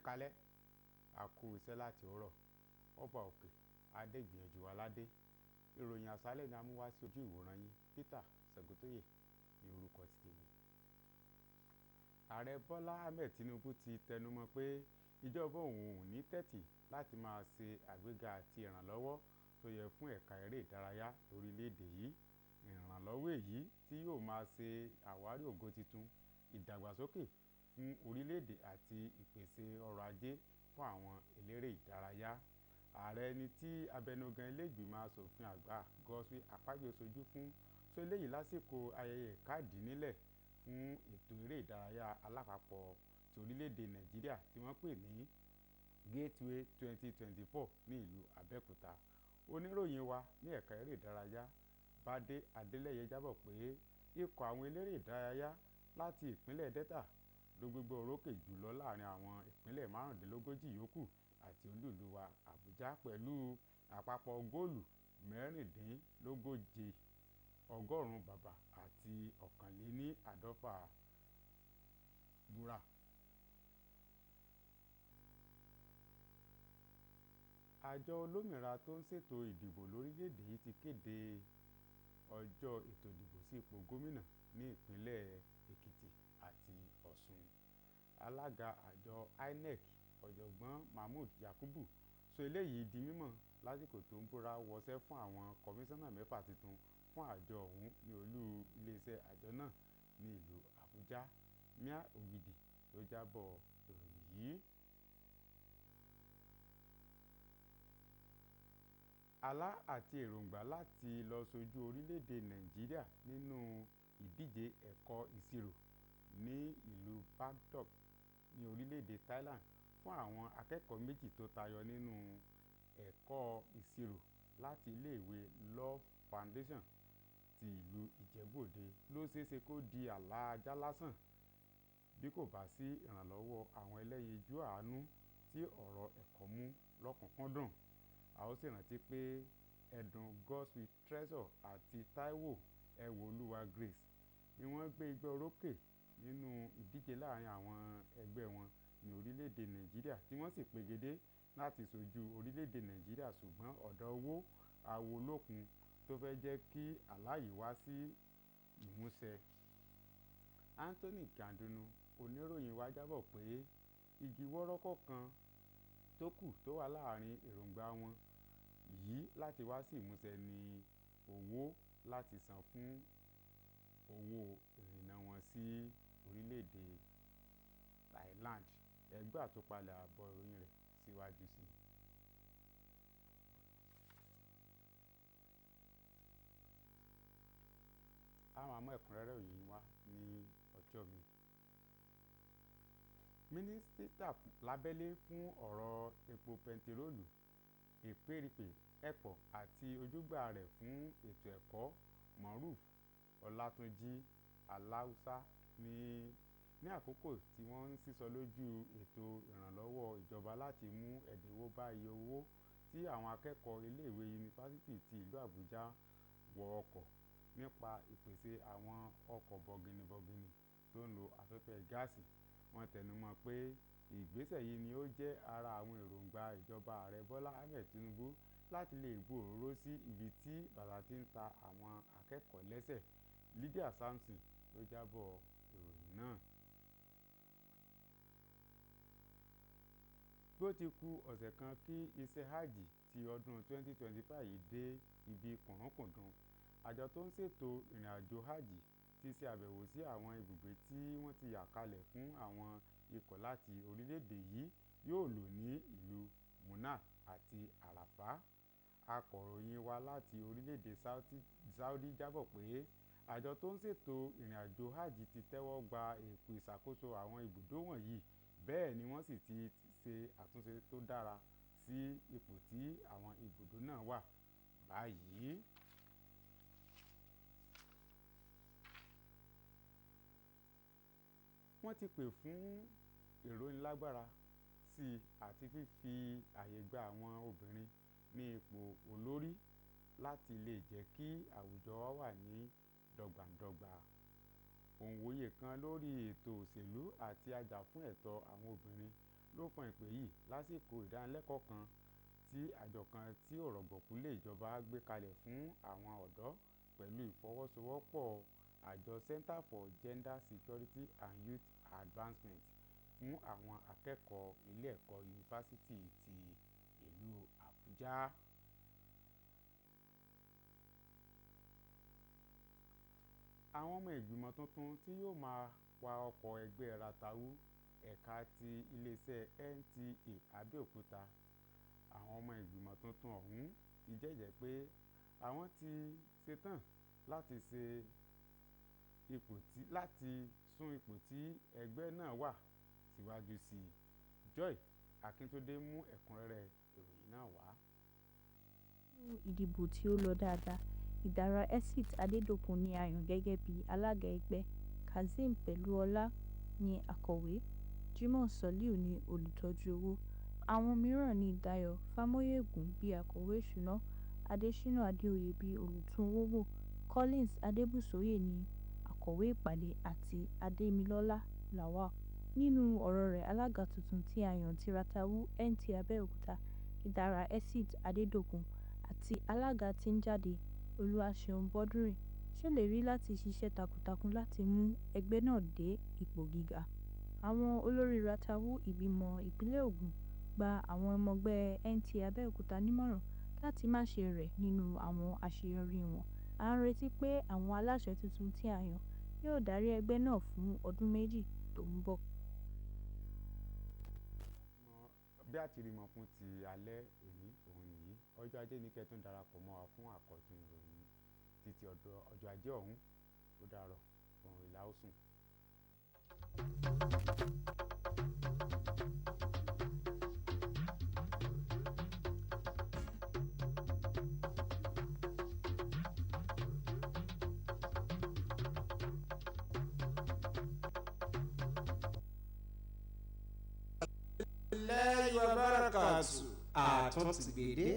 kalẹ́ a kú iṣẹ́ láti òwúrọ̀ ọba òkè adégbìyànjú aládé ìròyìn àṣálẹ́ ni a mú wá sí ojú ìwòran yín Peter Ṣègùtóyè ní orúkọ ti tèmi. Ààrẹ Bọ́lá Ahmed Tinubu ti tẹnumọ́ pé ìjọba òun ò ní tẹ́tí láti máa ṣe àgbéga àti ìrànlọ́wọ́ tó yẹ fún ẹ̀ka eré ìdárayá lórílẹ̀‐èdè yìí. Ìrànlọ́wọ́ èyí tí yóò máa ṣe àwárí ògo titun, ìdàgbàsókè fún orílẹ̀‐èdè àti ìpèsè ọrọ̀ ajé fún àwọn eléré ìdárayá. Ààrẹ ẹni tí abẹnugan ilé ìgbìmọ̀ asòfin àgbà Godswill Akpabio ṣojú fún sọ eléyìí lásìkò ayẹyẹ ìkádìínílẹ̀ fún ètò eré ìdárayá alápapọ̀ ti orílẹ̀‐èdè Nàìjíríà tí wọ́n pè ní Gateway 2024 ní ìlú Abẹ́òkúta. Oníròyìn wa ní ẹ̀ka eré ìdárayá Bádé Adélẹ́yẹ jábọ̀ pé ikọ̀ àwọn eléré ìdárayá láti ìpínlẹ̀ Delta ló gbégbá orókè jùlọ láàrin àwọn ìpínlẹ̀ márùndínlógójì yòókù àti olú-ìlú wa Àbújá pẹ̀lú àpapọ̀ góòlù mẹ́rìndínlógóje, ọgọ́rùn-ún bàbà àti ọ̀kànléníàádọ́fà wúrà. Àjọ olómìnira tó ń ṣètò ìdìbò lórílẹ̀‐èdè yìí ti kéde ọjọ́ ètò ìdìbò sí ipò gómìnà ní ìpínlẹ̀ Èkìtì àti Ọ̀ṣun. Alága àjọ INEC ọ̀jọ̀gbọ́n Mahmood Yakubu sọ eléyìí di mímọ̀ lásìkò tó ń búra wọṣẹ́ fún àwọn kọmíṣánná mẹ́fà tuntun fún àjọ ọ̀hún ní olú iléeṣẹ́ àjọ náà ní ìlú Àbújá. Mia Ogidi ló jábọ̀ ìròyìn yìí. Àlá àti èròǹgbà láti lọ sojú orílẹ̀-èdè Nàìjíríà nínú ìdíje ẹ̀kọ́ ìṣirò ní ìlú Bangkok ní orílẹ̀-èdè Thailand fún àwọn akẹ́kọ̀ọ́ méjì tó tayọ nínú ẹ̀kọ́ ìṣirò láti iléèwé Love Foundation ti ìlú Ìjẹ̀bú-Òde ló ṣeéṣe kó di àlá ajá lásán bí kò bá sí ìrànlọ́wọ́ àwọn ẹlẹ́yinjú àánú tí ọ̀rọ̀ ẹ̀kọ́ mú lọ́kùnkúndùn. A ó sì rántí pé ẹ̀dùn Godswill Treasure àti Taiwo Ẹwòolúwa Grace ni wọ́n gbé igbá orókè nínú ìdíje láàrin àwọn ẹgbẹ́ wọn ní orílẹ̀-èdè Nàìjíríà tí wọ́n sì pegedé láti sojú orílẹ̀-èdè Nàìjíríà ṣùgbọ́n ọ̀dọ̀ owó Awolókun tó fẹ́ jẹ́ kí àlá yìí wá sí ìmúṣẹ. Anthony Gandunu oníròyìn wa jábọ̀ pé igi wọ́rọ́kọ́ kan tó kù tó wà láàrin èròǹgbà wọn yìí láti wá sí ìmúṣẹ ní owó láti san fún owó ìrìnnà wọn sí orílẹ̀-èdè Thailand. Ẹgbẹ́ àtúpalẹ̀ àbọ̀ ìròyìn rẹ̀ síwájú sí i. A máa mú ẹ̀kúnrẹ́rẹ́ òyìn wá ní ọjọ́ mi. Mínísítà lábẹ́lé fún ọ̀rọ̀ epo bẹntiróòlù ìpẹ́rípè ẹ̀pọ̀ àti ojúgbà rẹ̀ fún ètò ẹ̀kọ́ Moruf Ọlátúnjí Aláùsá ní àkókò tí wọ́n ń sísọ lójú ètò ìrànlọ́wọ́ ìjọba láti mú ẹ̀dínwó bá iye owó tí àwọn akẹ́kọ̀ọ́ iléèwé yunifásitì ti ìlú Àbújá wọ ọkọ̀ nípa ìpèsè àwọn ọkọ̀ bọ̀gìnìbọ̀gìnì tó ń lo afẹ́fẹ́ gáàsì. Wọ́n tẹnumọ́ pé ìgbésẹ̀ yìí ni ó jẹ́ ara àwọn èròǹgbà ìjọba ààrẹ Bọ́lá Ahmed Tinubu láti lè bu òróró sí ibi tí bàtà ti ń ta àwọn akẹ́kọ̀ọ́ lẹ́sẹ̀. Lydia Samson ló jábọ̀ ìròyìn náà. Bí ó ti kù ọ̀sẹ̀ kan kí iṣẹ́ hajj ti ọdún 2025 yìí dé ibi kọ̀ọ̀kan, àjọ tó ń ṣètò ìrìnàjò hajj ti ṣe àbẹ̀wò sí àwọn ibùgbé tí wọ́n ti yà kalẹ̀ fún àwọn ikọ̀ láti orílẹ̀-èdè yìí yóò lò ní ìlú Muna àti Àràfá. Akọ̀ròyìn wa láti orílẹ̀-èdè Saudi jábọ̀ pé àjọ tó ń ṣètò ìrìnàjò hajj ti tẹ́wọ́ gba ètò ìṣàkóso àwọn ibùdó wọ̀nyí, bẹ́ẹ̀ ni wọ́n sì ti ṣe àtúnṣe tó dára sí ipò tí àwọn ibùdó náà wà báyìí. Wọ́n ti pè fún ìrónilágbára sí àti fífi àyè gba àwọn obìnrin ní ipò olórí láti lè jẹ́ kí àwùjọ wa wà ní dọ́gbandọ́gba. Òǹwòye kan lórí ètò òṣèlú àti ajàfún ẹ̀tọ́ àwọn obìnrin ló fọn ìpè yìí lásìkò ìdánilẹ́kọ̀ọ́ kan tí àjọ kan tí ò rọ̀gbọ̀kú lé ìjọba gbé kalẹ̀ fún àwọn ọ̀dọ́ pẹ̀lú ìfọwọ́sowọ́pọ̀ àjọ Center for Gender Security and Youth Advancement fún àwọn akẹ́kọ̀ọ́ ilé ẹ̀kọ́ yunifásítì ti ìlú Àbújá. Àwọn ọmọ ìgbìmọ̀ tuntun tí yóò máa wa ọkọ̀ ẹgbẹ́ Ratawu ẹ̀ka ti iléeṣẹ́ NTA Abẹ́òkúta. Àwọn ọmọ ìgbìmọ̀ tuntun ọ̀hún ti jẹ́jẹ̀ẹ́ pé àwọn ti ṣetán láti sún ipò tí ẹgbẹ́ náà wà síwájú sí i. Joy Akíntúndé mú ẹ̀kúnrẹ́rẹ́ ìròyìn náà wá. Nínú ìdìbò tí ó lọ dáadáa, Ìdàrà Esseat Adédòkun ni a yàn gẹ́gẹ́ bí alága ẹgbẹ́, Kazeem Pẹ̀lúọlá ni akọ̀wé, Jimoh Soliu ni olùtọ́jú owó. Àwọn mìíràn ni Dayo Fámóyègún bí akọ̀wé ìṣúná, Adéṣínà Adéoyè bí olùtún-owó-wò, Collins Adébùsóyè ni akọ̀wé ìpàdé àti Adémilọ́lá Lawal. Nínú ọ̀rọ̀ rẹ̀, alága tuntun tí a yàn ti Ratawu NTA Abẹ́òkúta, Ìdàrà Esseat Adédòkun àti alága tí ń jáde, Olúwaṣeun Bọ́dúnrìn, ṣèlérí láti ṣiṣẹ́ takuntakun láti mú ẹgbẹ́ náà dé ipò gíga. Àwọn olórí Ratawu ìgbìmọ̀ ìpínlẹ̀ Ògùn gba àwọn ọmọ ẹgbẹ́ NTA Abẹ́òkúta nímọ̀ràn láti má ṣe rẹ̀ nínú àwọn àṣeyọrí wọn. À ń retí pé àwọn aláṣẹ tuntun tí a yàn yóò darí ẹgbẹ́ náà fún ọdún méjì tó ń bọ̀. Bí a ti rí mọ fún ti alẹ́ òní òun nìyí. Ọjọ́ ajé ní kẹ́ tún darapọ̀ mọ́ wa fún àkọ́tún ìròyìn títí ọjọ́ ajé ọ̀hún. Ó dàárọ̀, òun ìlà ó sùn. Lẹ́yìn ọ̀bárakàtù àtúntì gbèdé.